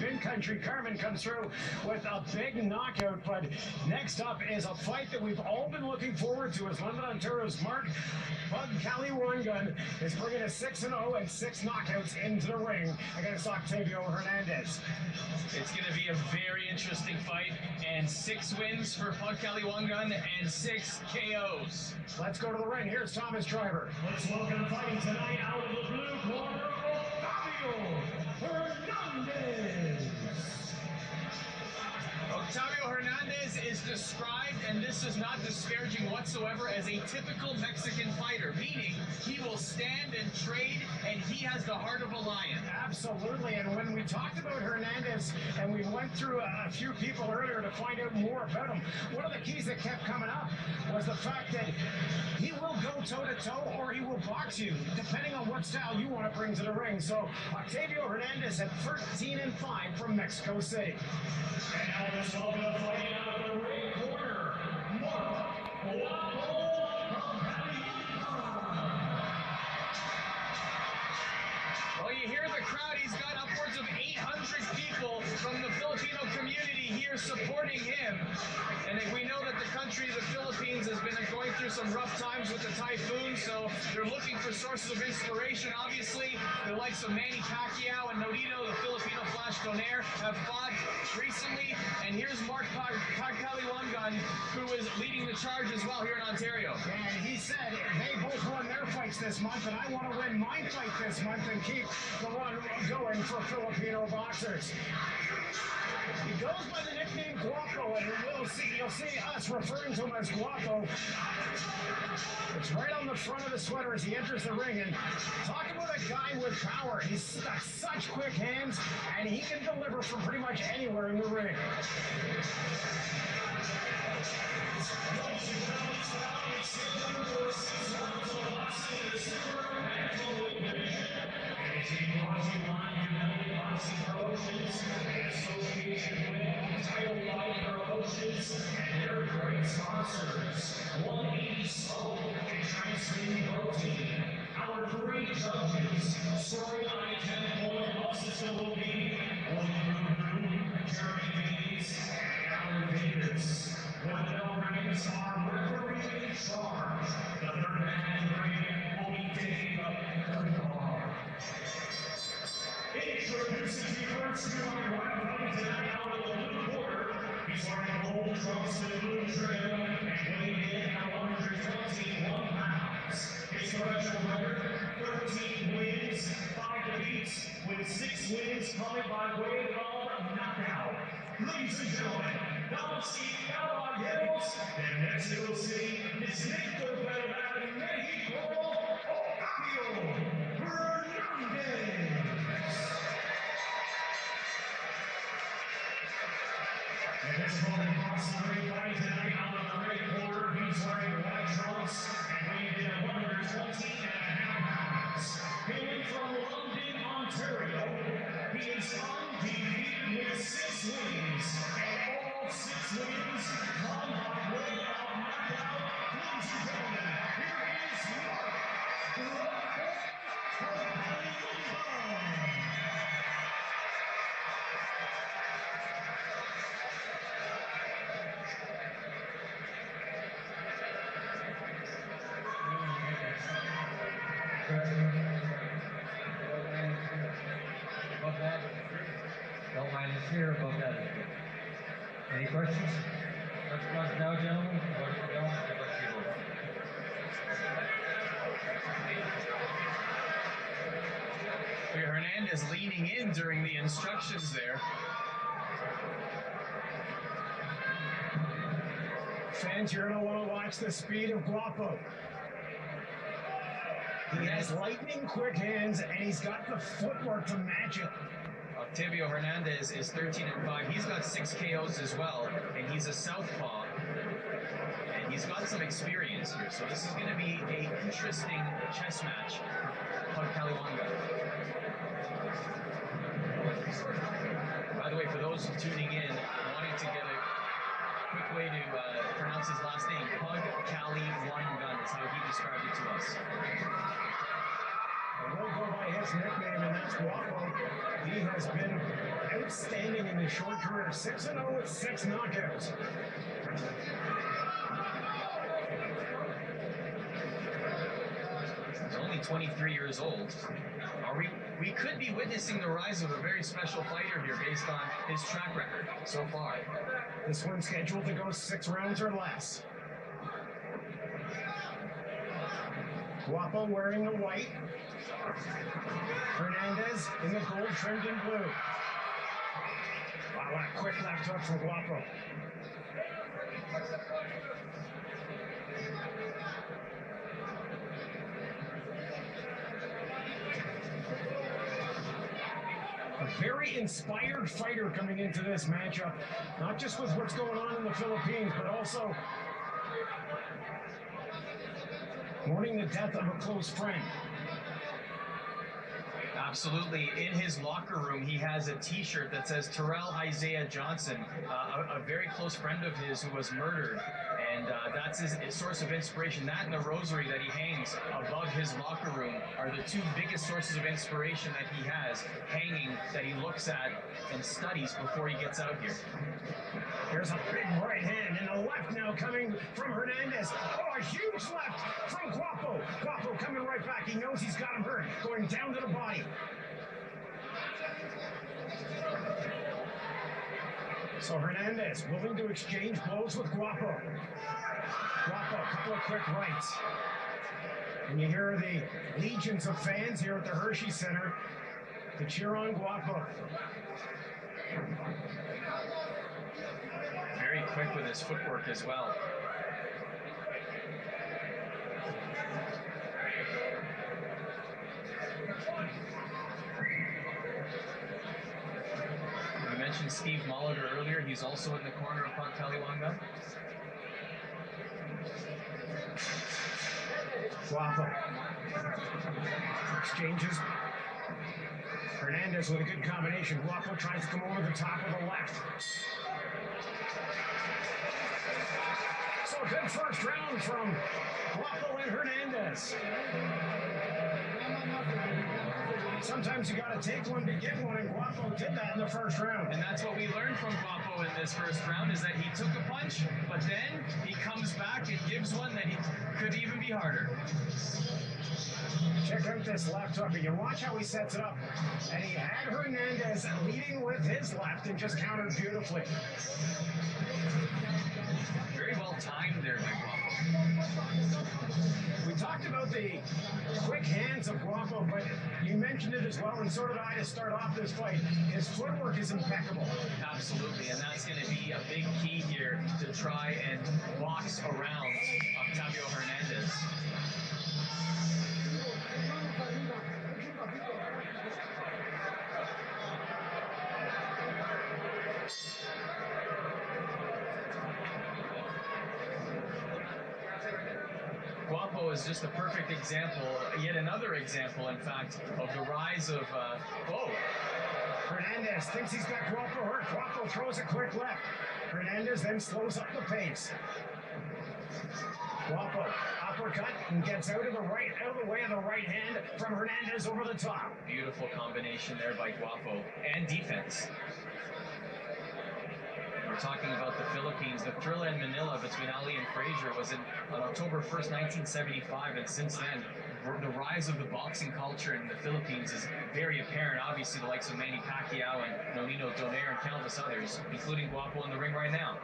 Pin Country. Carmen comes through with a big knockout. But next up is a fight that we've all been looking forward to as London, Ontario's Marc Pagcaliwanga is bringing a 6-0 and 6 knockouts into the ring against Octavio Hernández. It's going to be a very interesting fight, and 6 wins for Pagcaliwanga and 6 KOs. Let's go to the ring. Here's Thomas Driver. Let's welcome fighting tonight out of the blue corner, Octavio Hernández. Octavio Hernández is described, and this is not disparaging whatsoever, as a typical Mexican fighter, meaning he will stand and trade, and he has the heart of a lion. Absolutely, and when we talked about Hernández, and we went through a few people earlier to find out more about him, one of the keys that kept coming up was the fact that he will go toe-to-toe or he will box you, depending on what style you want to bring to the ring. So Octavio Hernández at 13-5 from Mexico City. And now let's welcome fighting out of the ring corner, Marc Well, you hear the crowd. He's got upwards of 800 people from the Filipino community here supporting him. And we know that the country, the Philippines, has been going through some rough times with the typhoon, so they're looking for sources of inspiration. Obviously, the likes of Manny Pacquiao and Nodito, the Filipino Flash Donaire, have fought recently. And here's Marc Pagcaliwanga, who is leading the charge as well here in Ontario. And he said they both won their fights this month, and I want to win my fight this month and keep the run going for Filipino boxers. He goes by the nickname Guapo, and you'll see us referring to him as Guapo. It's right on the front of the sweater as he enters the ring. And talk about a guy with power. He's got such quick hands, and he can deliver from pretty much anywhere in the ring. And their great sponsors, 180 Soul and Transcend Protein. Our 3 judges, storyline 10-point losses will be Jeremy Hayes and Alan Davis. When the bell rings, our referee in charge. The third man in the ring will be Dave Dunbar. Introducing you first to our weapon tonight out of the blue corner. He's wearing gold trunks and blue trim and weighing in at 121 pounds. His professional record, 13 wins, 5 defeats, with 6 wins coming by way of knockout. Ladies and gentlemen, damas y caballeros, in Mexico City, Distrito Federal de México, Octavio Hernández. And this moment across the ring fight tonight out of the red corner, he's wearing white trunks and weighing in at 120.5 pounds. Hailing from London, Ontario, he is undefeated with 6 wins, and all 6 wins come by way of knockout. Ladies and gentlemen, here is Marc Pagcaliwanga. About that, don't mind us here about that. Any questions? Questions now, gentlemen? What if you don't? Hernández leaning in during the instructions there. Fans, you're going to want to watch the speed of Guapo. He has lightning quick hands, and he's got the footwork to match it. Octavio Hernández is 13-5. He's got 6 KOs as well, and he's a southpaw. And he's got some experience here, so this is going to be an interesting chess match. Pagcaliwanga. By the way, for those tuning in, wanting to get a quick way to pronounce his last name, Pagcaliwanga is how he described it to us. We'll go by his nickname, and that's Guapo. He has been outstanding in his short career. 6-0 with 6 knockouts. He's only 23 years old. We could be witnessing the rise of a very special fighter here based on his track record so far. This one's scheduled to go 6 rounds or less. Guapo wearing the white. Hernández in the gold trimmed in blue. Wow, what a quick left hook from Guapo. A very inspired fighter coming into this matchup, not just with what's going on in the Philippines, but also mourning the death of a close friend. Absolutely. In his locker room, he has a t-shirt that says Terrell Isaiah Johnson, a very close friend of his who was murdered. And that's his source of inspiration. That and the rosary that he hangs above his locker room are the 2 biggest sources of inspiration that he has hanging, that he looks at and studies before he gets out here. Here's a big right hand and a left now coming from Hernández. Oh, a huge left from Guapo. Guapo coming right back. He knows he's got him hurt, going down to the body. So Hernández willing to exchange blows with Guapo. Guapo, a couple of quick rights. And you hear the legions of fans here at the Hershey Center to cheer on Guapo. Very quick with his footwork as well. We mentioned Steve Molitor earlier. He's also in the corner of pagcaliwanga. Guapo. Exchanges. Hernández with a good combination. Guapo tries to come over the top of the left. So a good first round from Guapo and Hernández. Sometimes you gotta take one to get one, and Guapo did that in the first round. And that's what we learned from Guapo in this first round, is that he took a punch, but then he comes back and gives one that he could even be harder. Check out this left hook. You watch how he sets it up. And he had Hernández leading with his left and just countered beautifully. Very well timed there by Guapo. We talked about the quick hands of Guapo, but you mentioned it as well, and so did I to start off this fight. His footwork is impeccable. Absolutely, and that's going to be a big key here to try and box around Octavio Hernández. Guapo is just a perfect example, yet another example, in fact, of the rise of, Hernández thinks he's got Guapo hurt. Guapo throws a quick left. Hernández then slows up the pace. Guapo, uppercut, and gets out of the way of the right hand from Hernández over the top. Beautiful combination there by Guapo, and defense. We're talking about the Philippines. The thriller in Manila between Ali and Frazier was on October 1st, 1975, and since then, the rise of the boxing culture in the Philippines is very apparent. Obviously, the likes of Manny Pacquiao and Nonino Donaire and countless others, including Guapo in the ring right now.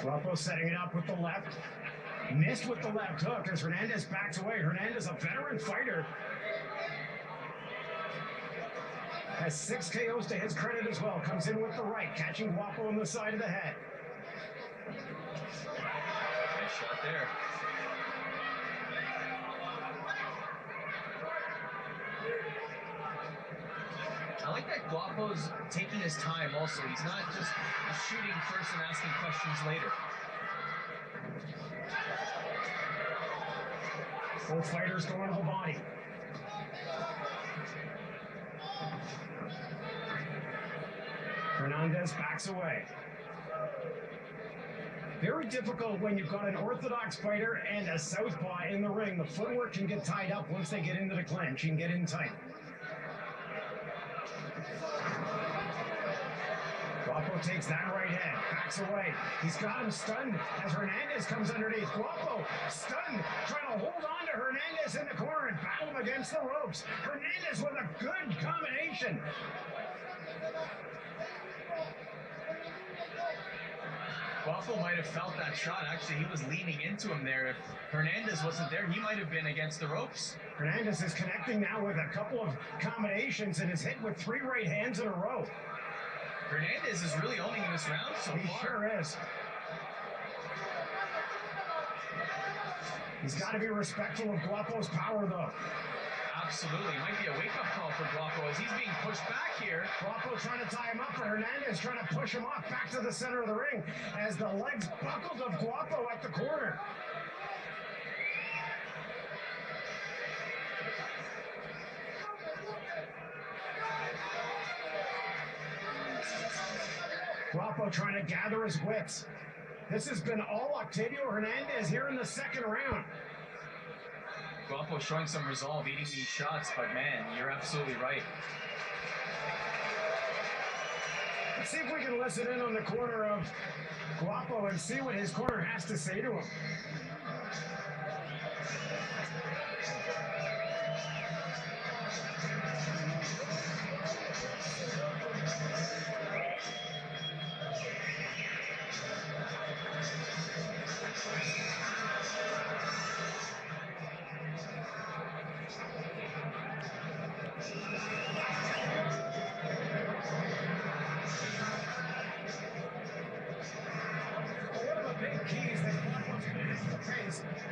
Guapo setting it up with the left. Missed with the left hook as Hernández backs away. Hernández, a veteran fighter, has 6 KOs to his credit as well. Comes in with the right, catching Guapo on the side of the head. Nice shot there. I like that Guapo's taking his time also. He's not just shooting first and asking questions later. Both fighters going to the body. Hernández backs away. Very difficult when you've got an orthodox fighter and a southpaw in the ring. The footwork can get tied up once they get into the clinch. You can get in tight. Guapo takes that right hand, backs away. He's got him stunned as Hernández comes underneath. Guapo stunned, trying to hold on to Hernández in the corner and battle him against the ropes. Hernández with a good combination. Guapo might have felt that shot. Actually, he was leaning into him there. If Hernández wasn't there, he might have been against the ropes. Hernández is connecting now with a couple of combinations and is hit with 3 right hands in a row. Hernández is really owning this round so He far. sure is. He's got to be respectful of Guapo's power, though. Absolutely. Might be a wake-up call for Guapo as he's being pushed back here. Guapo trying to tie him up, but Hernández trying to push him off back to the center of the ring as the legs buckled of Guapo at the corner. Guapo trying to gather his wits. This has been all Octavio Hernández here in the second round. Guapo showing some resolve, eating these shots, but man, you're absolutely right. Let's see if we can listen in on the corner of Guapo and see what his corner has to say to him.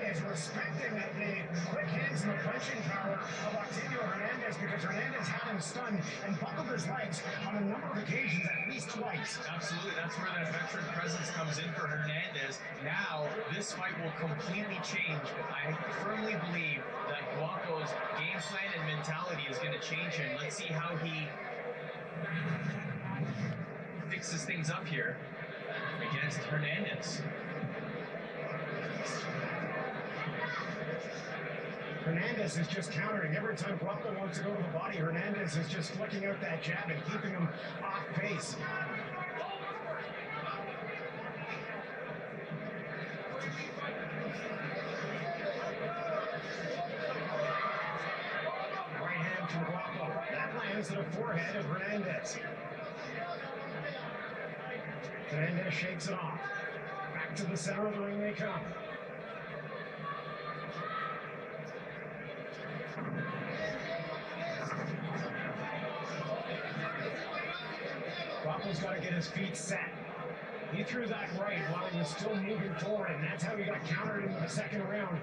Is respecting the quick hands and the punching power of Octavio Hernández, because Hernández had him stunned and buckled his legs on a number of occasions, at least twice. Absolutely, that's where that veteran presence comes in for Hernández. Now, this fight will completely change. I firmly believe that Guapo's game plan and mentality is going to change him. Let's see how he fixes things up here against Hernández. Hernández is just countering. Every time Guapo wants to go to the body, Hernández is just flicking out that jab and keeping him off pace. Right hand from Guapo. That lands to the forehead of Hernández. Hernández shakes it off. Back to the center of the ring they come. Guapo's got to get his feet set. He threw that right while he was still moving forward, and that's how he got countered into the second round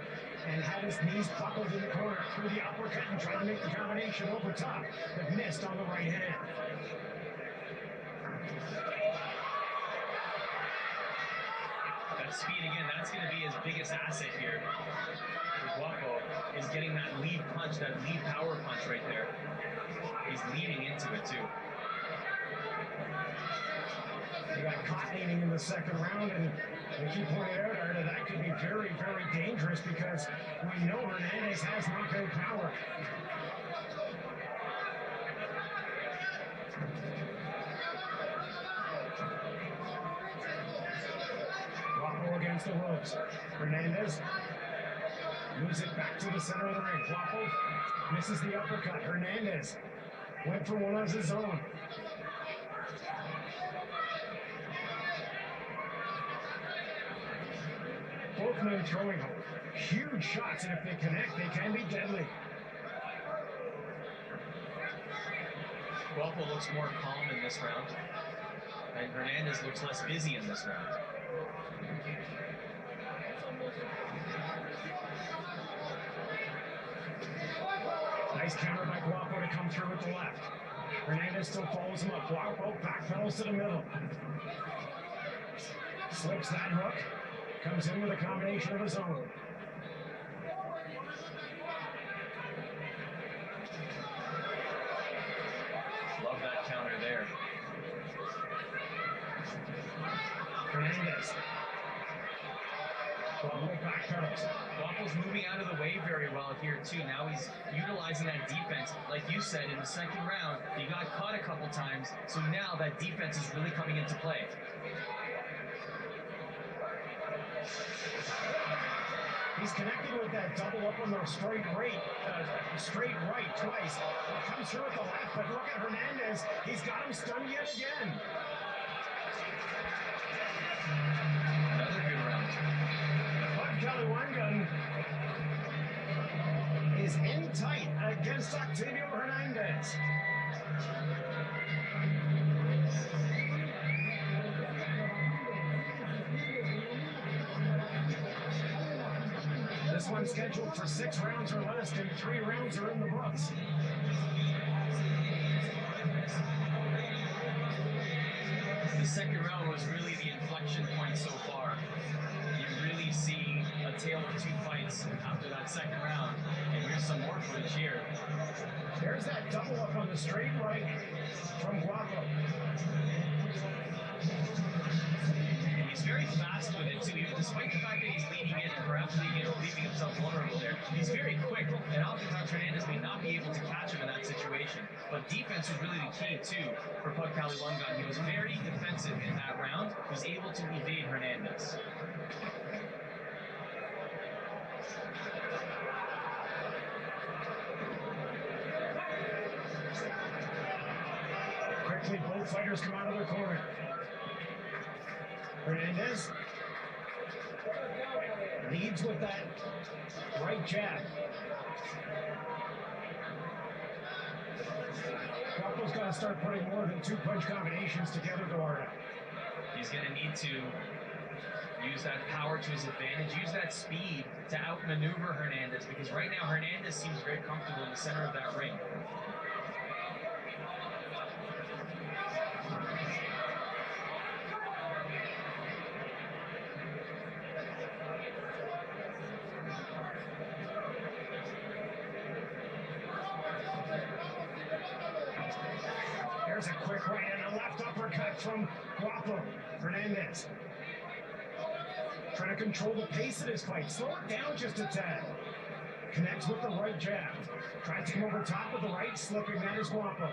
and had his knees buckled in the corner, threw the uppercut and tried to make the combination over top, but missed on the right hand. That speed again, that's going to be his biggest asset here. Guapo is getting that lead punch, that lead power punch right there. He's leading into it too. He got caught leaning in the second round, and as you pointed out, Arda, that could be very, very dangerous because we know Hernández has knockout power. Guapo against the ropes. Hernández moves it back to the center of the ring. Guapo misses the uppercut. Hernández went for one of his own. Both men throwing huge shots, and if they connect, they can be deadly. Guapo looks more calm in this round, and Hernández looks less busy in this round. Nice counter by Guapo to come through with the left. Hernández still follows him up. Guapo backpedals to the middle. Slips that hook. Comes in with a combination of his own. Love that counter there. Hernández. Guapo backpedals. Guapo's moving out of the way very well here too. Now he's utilizing that defense. Like you said, in the second round, he got caught a couple times, so now that defense is really coming into play. He's connecting with that double up on the straight right twice. Comes through with the left, but look at Hernández. He's got him stunned yet again. Another good round. Pagcaliwanga is in tight against Octavio Hernández. This one's scheduled for 6 rounds or less, and 3 rounds are in the books. The second round was really the inflection point so far. You really see a tale of 2 fights after that second round. And here's some more footage here. There's that double up on the straight right from Guapo. He's very fast with it too, even despite the fact that he's leading in and perhaps leaving himself vulnerable there. He's very quick, and oftentimes Hernández may not be able to catch him in that situation. But defense was really the key too for Pagcaliwanga. He was very defensive in that round. He was able to evade Hernández. Quickly, both fighters come out of their corner. Hernández leads with that right jab. Guapo's got to start putting more than 2 punch combinations together, Eduardo. He's going to need to use that power to his advantage, use that speed to outmaneuver Hernández, because right now Hernández seems very comfortable in the center of that ring. There's a quick right and a left uppercut from Guapo. Hernández trying to control the pace of his fight. Slow it down just a tad. Connects with the right jab. Tries to come over top with the right, slipping. That is Guapo.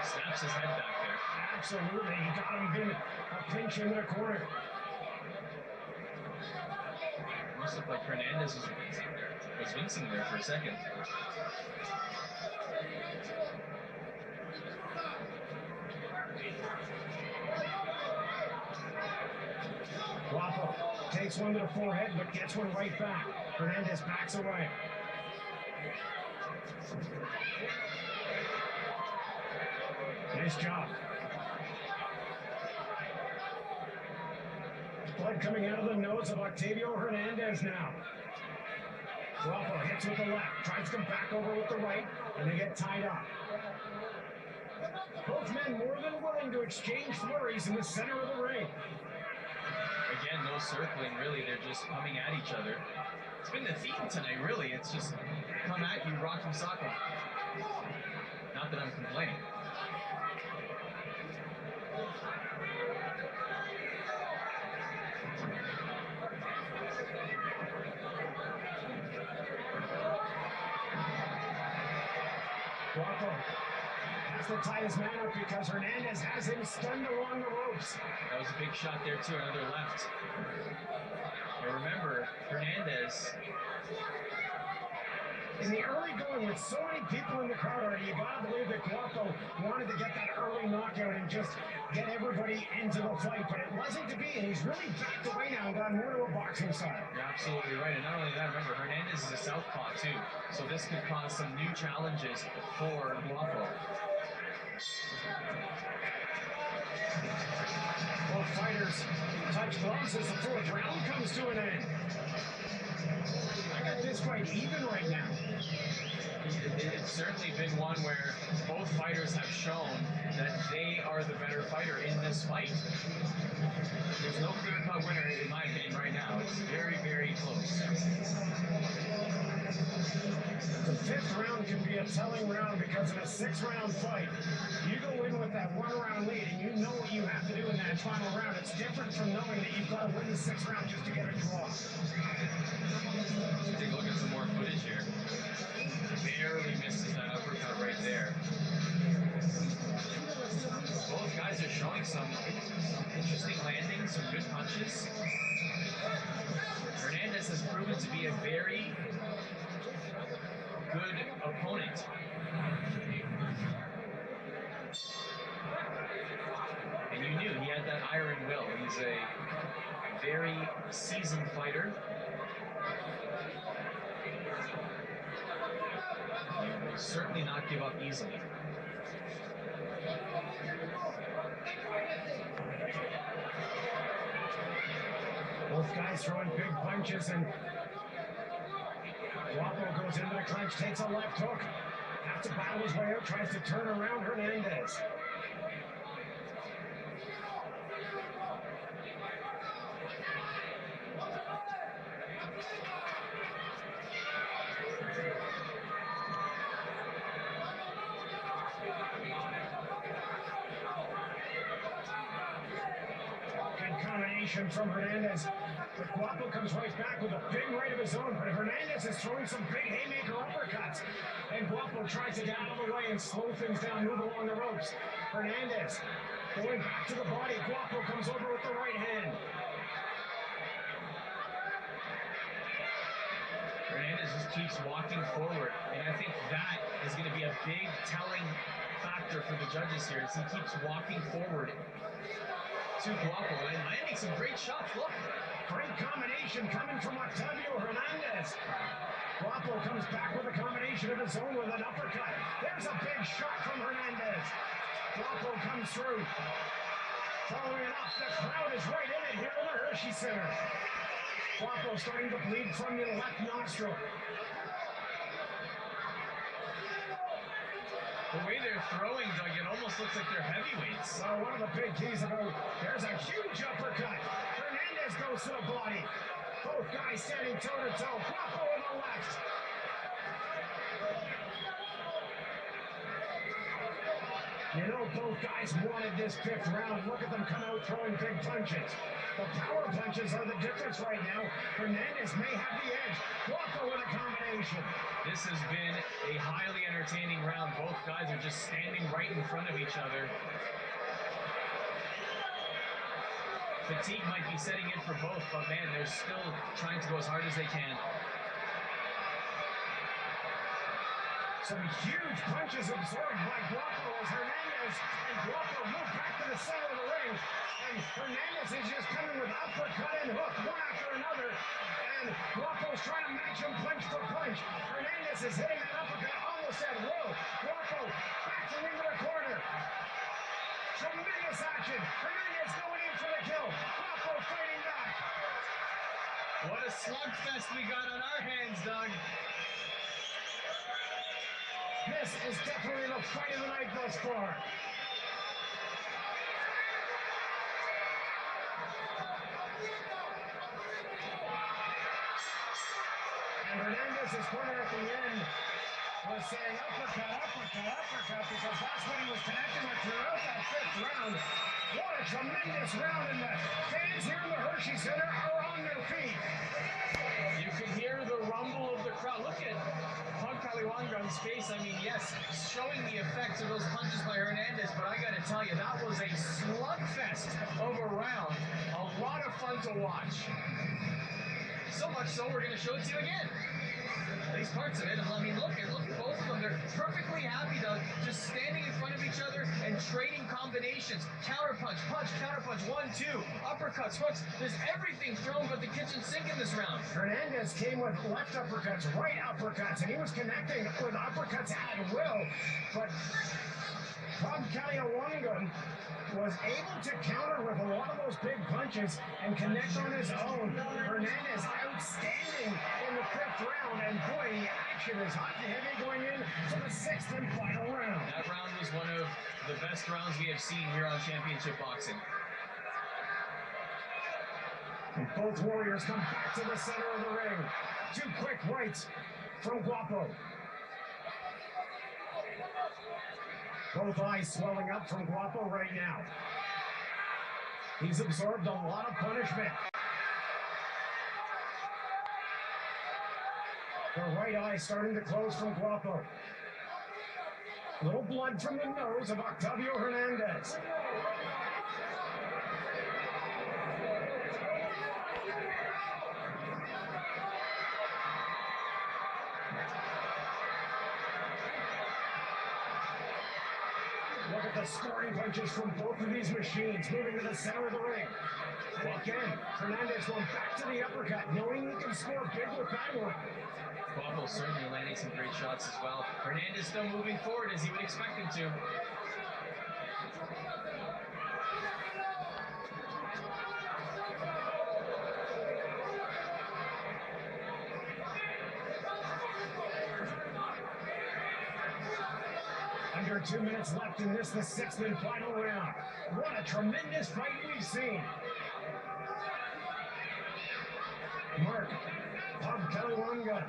Snaps his head back there. Absolutely. He got him in a pinch in the corner. Almost looked like Hernández was wincing there for a second. Guapo takes one to the forehead, but gets one right back. Hernández backs away. Nice job. Blood coming out of the nose of Octavio Hernández now. Guapo hits with the left, tries to come back over with the right, and they get tied up. Both men more than willing to exchange flurries in the center of the ring. Again, no circling, really. They're just coming at each other. It's been the theme tonight, really. It's just come at you, rock and sock 'em. Not that I'm complaining. Guapo has to tie his man up because Hernández has him stunned along the ropes. That was a big shot there, too. Another left. But remember, Hernández, in the early going, with so many people in the crowd already, you gotta believe that Guapo wanted to get that early knockout and just get everybody into the fight, but it wasn't to be, and he's really backed away now and gone more to a boxing side. you're absolutely right. And not only that, remember, Hernández is a southpaw, too. So this could cause some new challenges for Guapo. Both fighters touch gloves as the 4th round comes to an end. I got this fight even right now. It's certainly been one where both fighters have shown that they are the better fighter in this fight. There's no clear-cut winner, in my opinion, right now. It's very, very close. It's a fifth round can be a telling round because in a 6-round fight, you go in with that 1-round lead and you know what you have to do in that final round. It's different from knowing that you've got to win the 6th round just to get a draw. Let's take a look at some more footage here. Barely misses that uppercut right there. Both guys are showing some interesting landings, some good punches. Hernández has proven to be a very good opponent. And you knew he had that iron will. He's a very seasoned fighter. He will certainly not give up easily. Both guys throwing big punches, and Guapo goes into the clinch, takes a left hook. Has to battle his way out, tries to turn around Hernández. Good combination from Hernández. But Guapo comes right back with a big right of his own, but Hernández is throwing some big haymaker uppercuts. And Guapo tries to get out of the way and slow things down, move along the ropes. Hernández going back to the body. Guapo comes over with the right hand. Hernández just keeps walking forward, and I think that is going to be a big telling factor for the judges here as he keeps walking forward to Guapo and landing some great shots. Look. Great combination coming from Octavio Hernández. Guapo comes back with a combination of his own with an uppercut. There's a big shot from Hernández. Guapo comes through. Following it up, the crowd is right in it here in the Hershey Center. Guapo starting to bleed from the left nostril. The way they're throwing, Doug, it almost looks like they're heavyweights. One of the big keys about, there's a huge uppercut. Hernández goes to the body. Both guys standing toe-to-toe. Guapo on the left. You know, both guys wanted this 5th round. Look at them come out throwing big punches. The power punches are the difference right now. Hernández may have the edge. Guapo with a combination. This has been a highly entertaining round. Both guys are just standing right in front of each other. Fatigue might be setting in for both, but man, they're still trying to go as hard as they can. Some huge punches absorbed by Guapo as Hernández and Guapo move back to the center of the ring. And Hernández is just coming with uppercut and hook, one after another. And Guapo's trying to match him punch for punch. Hernández is hitting that uppercut almost at will. Guapo backing into the corner. Tremendous action. Hernández going in for the kill. Guapo fighting back. What a slugfest we got on our hands, Doug. This is definitely the fight of the night thus far. And Hernández's corner at the end was saying uppercut, uppercut, uppercut, because that's what he was connecting with throughout that 5th round. What a tremendous round, and the fans here in the Hershey Center are on their feet. You can hear the rumble of the crowd. Look at pagcaliwanga's face. I mean, yes, showing the effects of those punches by Hernández, but I got to tell you, that was a slugfest of a round. A lot of fun to watch. So much so, we're going to show it to you again. At least parts of it. And I mean, look at both of them. They're perfectly happy, Doug, just standing in front of each other and trading combinations. Counter punch, punch, counter punch, 1, 2, uppercuts, hooks. There's everything thrown but the kitchen sink in this round. Hernández came with left uppercuts, right uppercuts, and he was connecting with uppercuts at will. But pagcaliwanga was able to counter with a lot of those big punches and connect on his own. Hernández outstanding in the 5th round, and boy, the action is hot and heavy going into the 6th and final round. That round was one of the best rounds we have seen here on Championship Boxing. And both warriors come back to the center of the ring. 2 quick rights from Guapo. Both eyes swelling up from Guapo right now. He's absorbed a lot of punishment. The right eye starting to close from Guapo. Little blood from the nose of Octavio Hernández. Look at the scoring punches from both of these machines, moving to the center of the ring. And again, Hernández going back to the uppercut, knowing he can score big with that one. Guapo certainly landing some great shots as well. Hernández still moving forward as he would expect him to. Under 2 minutes left in this, the sixth and final round. What a tremendous fight we've seen. Marc, pagcaliwanga,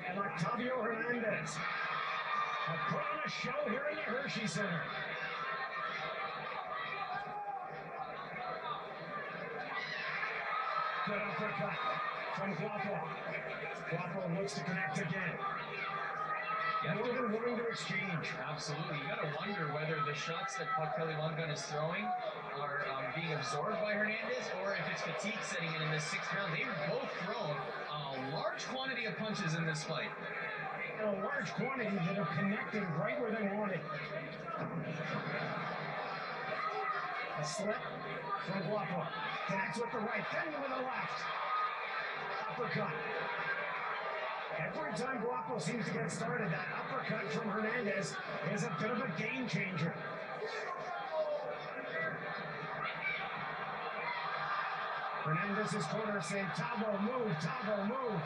and Octavio Hernández have put on a show here in the Hershey Center. Good uppercut from Guapo. Guapo looks to connect again. More than willing to exchange. Absolutely. You got to wonder whether the shots that pagcaliwanga is throwing are being absorbed by Hernández, or if it's fatigue setting in this sixth round. They've both thrown a large quantity of punches in this fight. And a large quantity that are connecting right where they want it. A slip from Guapo. Connects with the right, then with the left. Uppercut. Every time Guapo seems to get started, that uppercut from Hernández is a bit of a game changer. Hernández's corner saying, Tavo, move, Tavo, move.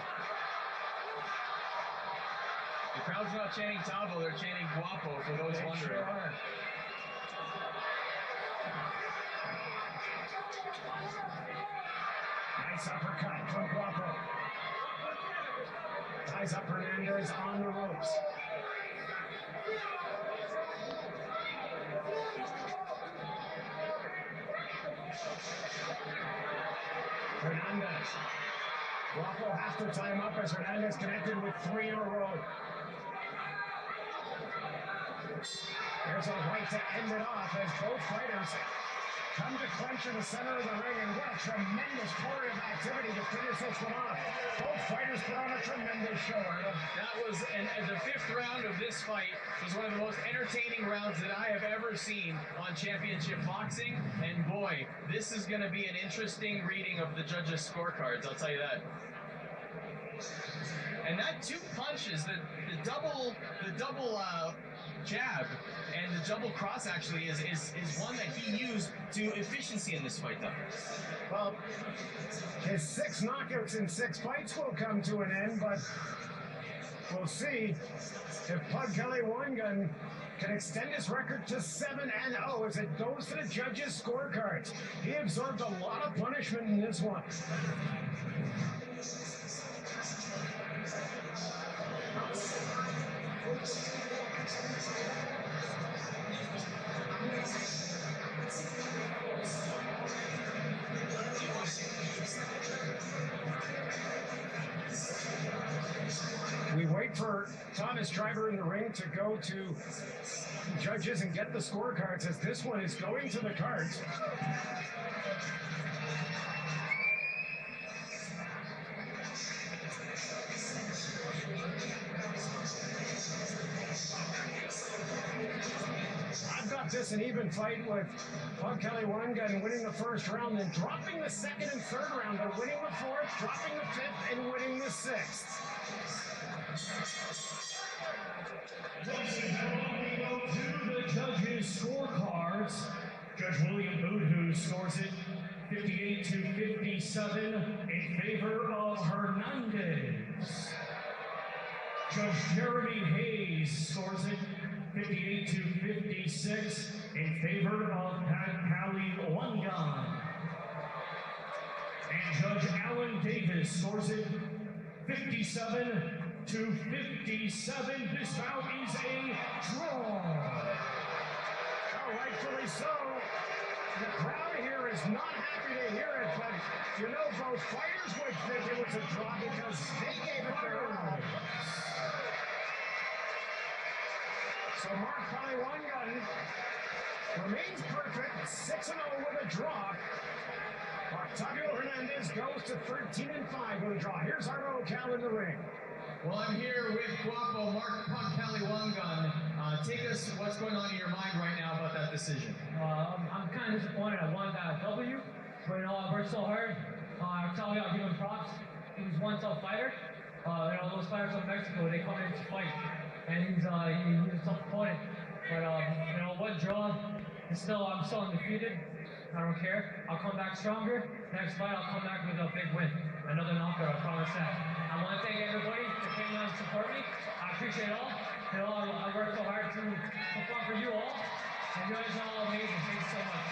The crowd's not chanting Tavo, they're chanting Guapo for those wondering. Sure are. Nice uppercut from Guapo. Ties up Hernández on the ropes. Hernández. Guapo has to tie him up as Hernández connected with 3 in a row. There's a right to end it off as both fighters come to clinch in the center of the ring, and what a tremendous flurry of activity to finish this one off. Both fighters put on a tremendous show. That was, and the fifth round of this fight was one of the most entertaining rounds that I have ever seen on championship boxing. And boy, this is going to be an interesting reading of the judges' scorecards, I'll tell you that. And that 2 punches, the double jab and the double cross actually is one that he used to efficiency in this fight, though. Well, his 6 knockouts in 6 fights will come to an end, but we'll see if pagcaliwanga can extend his record to 7-0 as it goes to the judges' scorecards. He absorbed a lot of punishment in this one. We wait for Thomas Driver in the ring to go to judges and get the scorecards, as this one is going to the cards. I've got this an even fight with pagcaliwanga and winning the first round, then dropping the second and third round, but winning the fourth, dropping the fifth, and winning the sixth. Ladies and gentlemen, we go to the judges' scorecards. Judge William Boudhoo scores it 58-57 in favor of Hernández. Judge Jeremy Hayes scores it 58-56 in favor of pagcaliwanga. And Judge Alan Davis scores it 57-57. This bout is a draw. Well, rightfully so. The crowd here is not happy to hear it, but you know both fighters would think it was a draw because they gave it their all. So Marc Pagcaliwanga remains perfect, 6-0 with a draw. Octavio Hernández goes to 13-5 with a draw. Here's Octavio in the ring. Well, I'm here with Guapo, Marc Pagcaliwanga. Take us what's going on in your mind right now about that decision. I'm kind of disappointed I won that W, but you know, I worked so hard. Octavio, I'll give him props. He was one tough fighter. You know, those fighters from Mexico, they come in to fight. And he's a tough opponent. But you know, one draw, I'm still undefeated. I don't care. I'll come back stronger. Next fight, I'll come back with a big win. Another knockout, I promise that. I want to thank everybody that came out and support me. I appreciate it all. You know, I worked so hard to perform for you all. And you guys are all amazing. Thank you so much.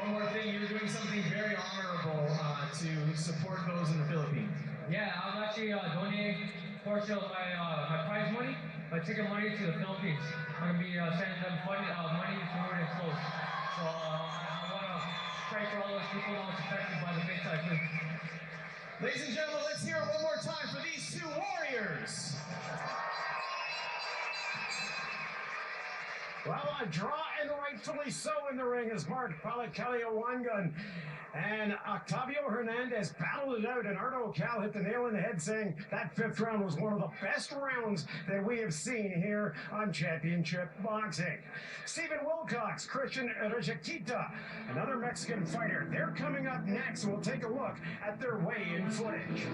One more thing, you're doing something very honorable to support those in the Philippines. Yeah, I'm actually donating a portion of my prize money, my ticket money to the Philippines. I'm going to be sending them money, food, and clothes. So I want to pray for all those people that was affected by the big typhoon. Ladies and gentlemen, let's hear it one more time for these two warriors. Well, a draw, and rightfully so in the ring as Marc Pagcaliwanga and Octavio Hernández battled it out, and Octavio hit the nail in the head, saying that fifth round was one of the best rounds that we have seen here on Championship Boxing. Stephen Wilcox, Christian Rejaquita, another Mexican fighter. They're coming up next, and we'll take a look at their weigh-in footage.